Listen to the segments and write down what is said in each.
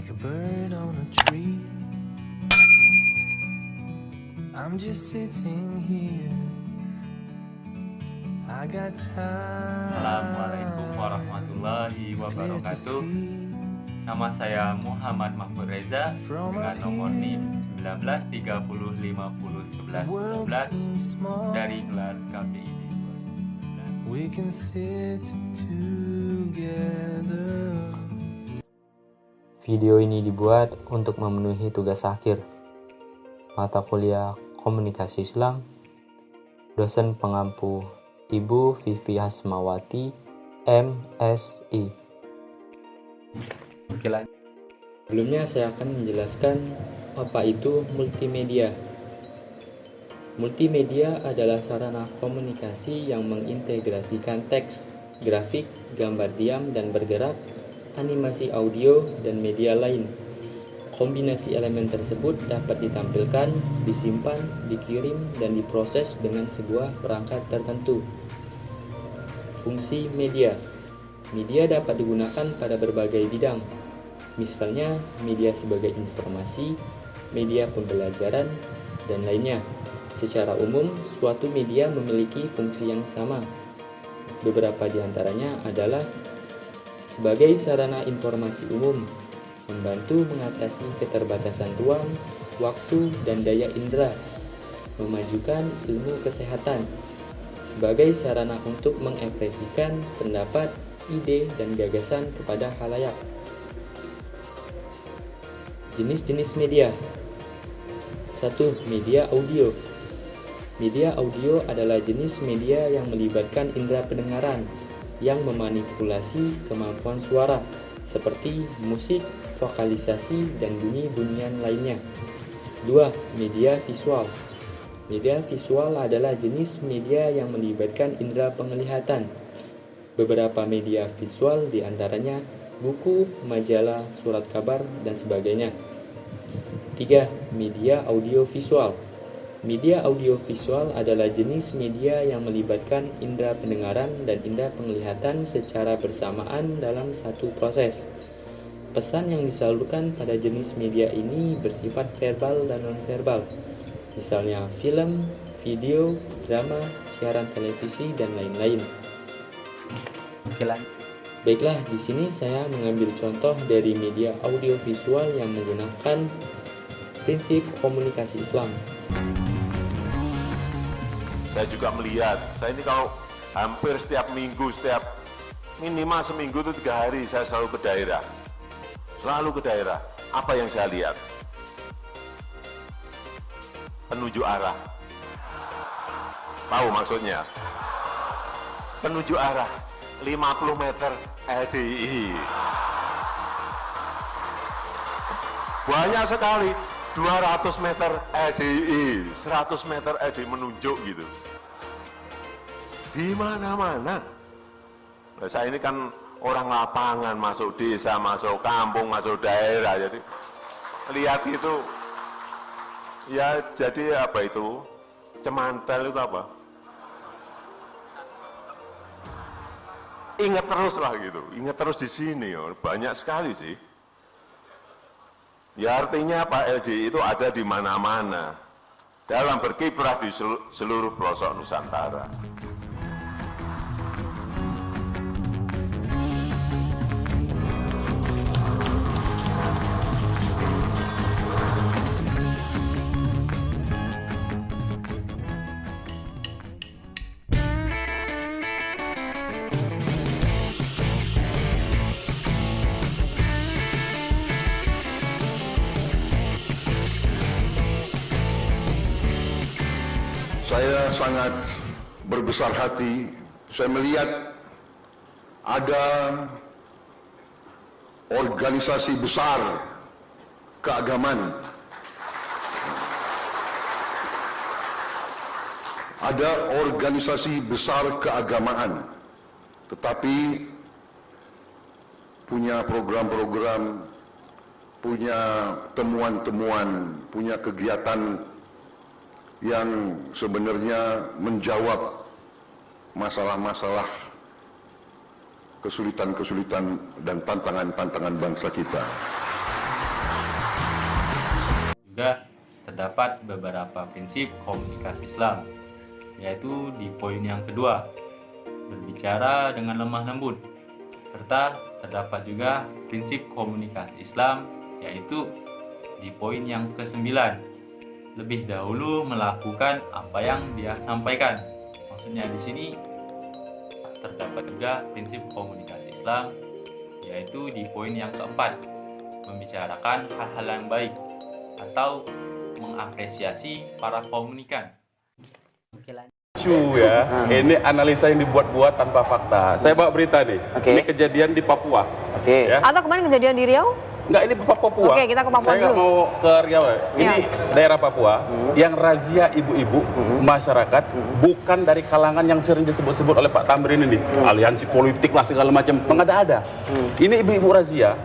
like a bird on a tree. I'm just sitting here. I got time. Assalamualaikum warahmatullahi wabarakatuh. Nama saya Muhammad Mahfud Reza dengan nomor NIM 1930501119 dari kelas KPID 2019. We can sit together. Video ini dibuat untuk memenuhi tugas akhir mata kuliah Komunikasi Islam, dosen pengampu Ibu Vivi Hasmawati, MSI. Oke, lanjut. Sebelumnya saya akan menjelaskan apa itu multimedia. Multimedia adalah sarana komunikasi yang mengintegrasikan teks, grafik, gambar diam dan bergerak, animasi audio, dan media lain. Kombinasi elemen tersebut dapat ditampilkan, disimpan, dikirim, dan diproses dengan sebuah perangkat tertentu. Fungsi media. Media dapat digunakan pada berbagai bidang. Misalnya, media sebagai informasi, media pembelajaran, dan lainnya. Secara umum, suatu media memiliki fungsi yang sama. Beberapa di antaranya adalah sebagai sarana informasi umum, membantu mengatasi keterbatasan ruang, waktu, dan daya indera, memajukan ilmu kesehatan, sebagai sarana untuk mengekspresikan pendapat, ide, dan gagasan kepada khalayak. Jenis-jenis media. 1. Media audio. Media audio adalah jenis media yang melibatkan indera pendengaran yang memanipulasi kemampuan suara seperti musik, vokalisasi, dan bunyi-bunyian lainnya. 2. Media visual. Media visual adalah jenis media yang melibatkan indera penglihatan. Beberapa media visual diantaranya buku, majalah, surat kabar, dan sebagainya. 3. Media audiovisual. Media audiovisual adalah jenis media yang melibatkan indera pendengaran dan indera penglihatan secara bersamaan dalam satu proses. Pesan yang disalurkan pada jenis media ini bersifat verbal dan non-verbal. Misalnya film, video, drama, siaran televisi, dan lain-lain. Oke, lanjut. Baiklah, di sini saya mengambil contoh dari media audiovisual yang menggunakan prinsip komunikasi Islam. Saya juga melihat, saya ini kalau hampir setiap minggu, setiap minimal seminggu itu 3 hari saya selalu ke daerah. Selalu ke daerah. Apa yang saya lihat? Penunjuk arah. Tahu maksudnya? Penunjuk arah. 50 meter LDI. Banyak sekali. 200 meter LDI, 100 meter LDI menunjuk gitu. Di mana-mana. Nah, saya ini kan orang lapangan, masuk desa, masuk kampung, masuk daerah, jadi lihat itu, ya jadi apa itu, cemantel itu apa? Ingat terus lah gitu, ingat terus di sini, banyak sekali sih. Ya artinya Pak LDI itu ada di mana-mana, dalam berkiprah di seluruh pelosok Nusantara. Saya sangat berbesar hati, saya melihat ada organisasi besar keagamaan, tetapi punya program-program, punya temuan-temuan, punya kegiatan yang sebenarnya menjawab masalah-masalah, kesulitan-kesulitan dan tantangan-tantangan bangsa kita. juga terdapat beberapa prinsip komunikasi Islam, yaitu di poin yang kedua, berbicara dengan lemah lembut, serta terdapat juga prinsip komunikasi Islam, yaitu di poin yang ke-9, lebih dahulu melakukan apa yang dia sampaikan. Maksudnya di sini terdapat juga prinsip komunikasi Islam, yaitu di poin yang keempat, membicarakan hal-hal yang baik atau mengapresiasi para komunikan. Lucu ya, ini analisa yang dibuat-buat tanpa fakta. Saya bawa berita nih, ini kejadian di Papua. Ya. Atau kemarin kejadian di Riau? Enggak, ini Papua. Oke, kita ke Papua Saya nggak dulu. mau ke Riau. Ini daerah Papua yang razia ibu-ibu masyarakat bukan dari kalangan yang sering disebut-sebut oleh Pak Tamrin ini, aliansi politik lah segala macam, mengada-ada. Ini ibu-ibu razia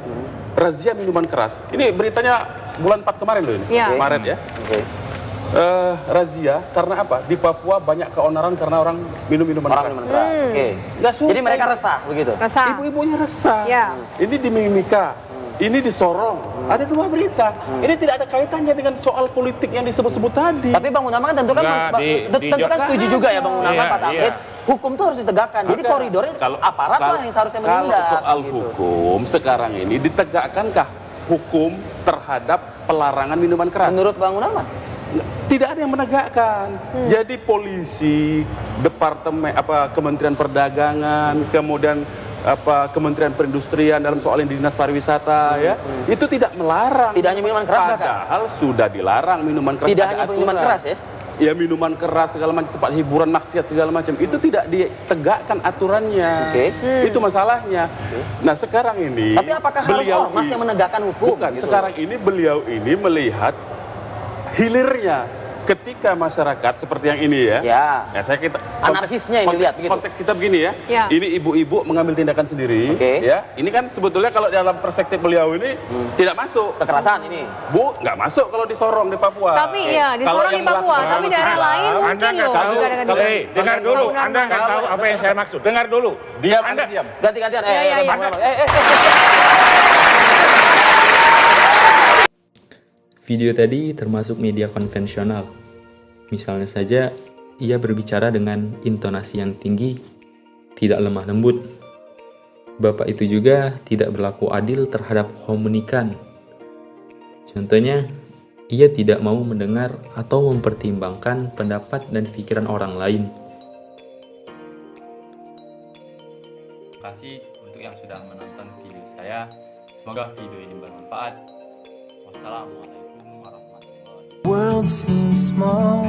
minuman keras. Ini beritanya bulan 4 kemarin loh ini, Maret ya. Razia karena apa? Di Papua banyak keonaran karena orang minum minuman keras. Jadi mereka resah begitu. Resah. Ibu-ibunya resah. Ya. Ini di Mimika, ini di Sorong. Ada 2 berita. Ini tidak ada kaitannya dengan soal politik yang disebut-sebut tadi. Tapi Bang Munarman tentu kan setuju juga ya Bang Munarman, Pak Tamrin. Hukum itu harus ditegakkan. Jadi koridornya aparat lah yang seharusnya menindak. Kalau soal gitu. hukum sekarang ini ditegakkankah hukum terhadap pelarangan minuman keras? Menurut Bang Munarman? Tidak ada yang menegakkan. Jadi polisi, departemen Kementerian Perdagangan, kemudian Kementerian Perindustrian dalam soal yang di Dinas Pariwisata ya, itu tidak melarang. Tidak hanya minuman keras, padahal sudah dilarang minuman keras. Tidak hanya minuman keras ya? Ya, minuman keras segala macam, tempat hiburan maksiat segala macam itu tidak ditegakkan aturannya. Itu masalahnya. Nah, sekarang ini tapi apakah harus ormas yang menegakkan hukum? Bukan, gitu? sekarang ini beliau ini melihat hilirnya ketika masyarakat seperti yang ini ya. Anarkisnya yang dilihat begitu. Konteks kita begini ya. Ini ibu-ibu mengambil tindakan sendiri ya. Ini kan sebetulnya kalau dalam perspektif beliau ini tidak masuk. Kekerasan ini. Bu, nggak masuk kalau di Sorong di Papua. Tapi ya, di Sorong di Papua, tapi daerah lain mungkin loh. Dengar dulu, Anda nggak tahu apa yang saya maksud. Dengar dulu. Diam, Anda diam. Ganti-gantian. Video tadi termasuk media konvensional. Misalnya saja, ia berbicara dengan intonasi yang tinggi, tidak lemah lembut. Bapak itu juga tidak berlaku adil terhadap komunikan. Contohnya, ia tidak mau mendengar atau mempertimbangkan pendapat dan pikiran orang lain. Terima kasih untuk yang sudah menonton video saya. Semoga video ini bermanfaat. Wassalamualaikum warahmatullahi wabarakatuh. World seems small